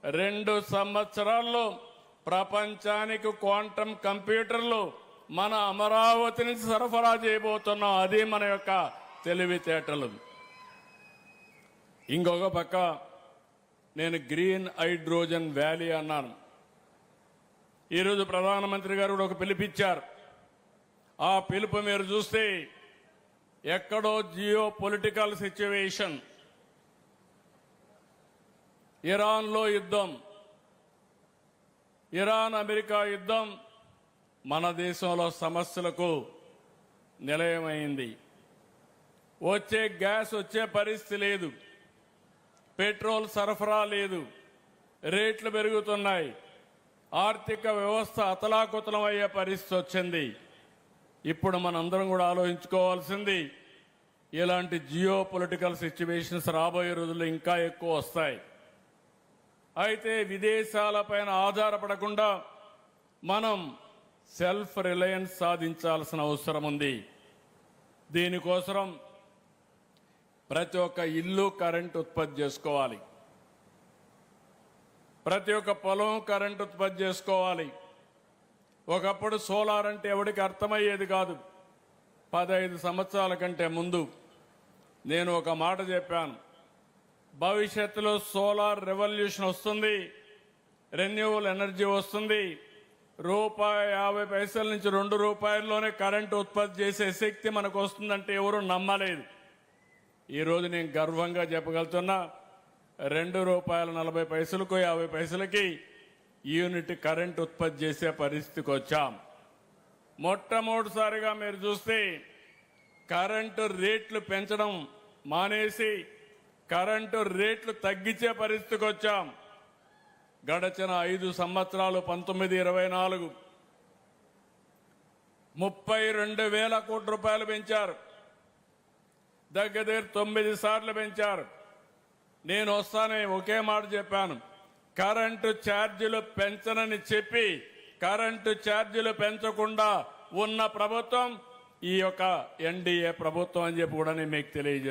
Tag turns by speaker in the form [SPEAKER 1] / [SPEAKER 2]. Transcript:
[SPEAKER 1] 2 సంవత్సరాల్లో ప్రపంచానికి క్వాంటమ్ కంప్యూటర్లు మన అమరావతి నుంచి సరఫరా చేయబోతున్నాం. అది మన యొక్క తెలివితేటలు. ఇంకొక పక్క నేను గ్రీన్ హైడ్రోజన్ వ్యాలీ అన్నాను. ఈరోజు ప్రధానమంత్రి గారు కూడా ఒక పిలుపిచ్చారు. ఆ పిలుపు మీరు చూస్తే ఎక్కడో జియో పొలిటికల్ సిచ్యువేషన్, ఇరాన్లో యుద్ధం, ఇరాన్ అమెరికా యుద్ధం మన దేశంలో సమస్యలకు నిలయమైంది. వచ్చే గ్యాస్ వచ్చే పరిస్థితి లేదు, పెట్రోల్ సరఫరా లేదు, రేట్లు పెరుగుతున్నాయి, ఆర్థిక వ్యవస్థ అతలాకుతలం అయ్యే పరిస్థితి వచ్చింది. ఇప్పుడు మనందరం కూడా ఆలోచించుకోవాల్సింది, ఇలాంటి జియో పొలిటికల్ సిచ్యువేషన్స్ రాబోయే రోజుల్లో ఇంకా ఎక్కువ వస్తాయి. అయితే విదేశాలపైన ఆధారపడకుండా మనం సెల్ఫ్ రిలయన్స్ సాధించాల్సిన అవసరం ఉంది. దీనికోసం ప్రతి ఒక్క ఇల్లు కరెంట్ ఉత్పత్తి చేసుకోవాలి, ప్రతి ఒక్క పొలం కరెంట్ ఉత్పత్తి చేసుకోవాలి. ఒకప్పుడు సోలార్ అంటే ఎవరికి అర్థమయ్యేది కాదు. 15 సంవత్సరాల కంటే ముందు నేను ఒక మాట చెప్పాను, భవిష్యత్తులో సోలార్ రెవల్యూషన్ వస్తుంది, రెన్యూవల్ ఎనర్జీ వస్తుంది, ₹1.50 నుంచి ₹2 కరెంటు ఉత్పత్తి చేసే శక్తి మనకు వస్తుందంటే ఎవరు నమ్మలేదు. ఈరోజు నేను గర్వంగా చెప్పగలుగుతున్నా, ₹2.40 50 యూనిట్ కరెంట్ ఉత్పత్తి చేసే పరిస్థితికి వచ్చాం. మొట్టమొదటిసారిగా మీరు చూస్తే కరెంటు రేట్లు పెంచడం మానేసి కరెంటు రేట్లు తగ్గించే పరిస్థితికి వచ్చాం. గడచిన 5 సంవత్సరాలు 19-24 32,000 కోట్ల రూపాయలు పెంచారు. దగ్గర 9 సార్లు పెంచారు. నేను వస్తానని ఒకే మాట చెప్పాను, కరెంటు ఛార్జీలు పెంచనని చెప్పి కరెంటు ఛార్జీలు పెంచకుండా ఉన్న ప్రభుత్వం ఈ యొక్క ఎన్డీఏ ప్రభుత్వం అని చెప్పి కూడా నేను మీకు తెలియజేస్తాను.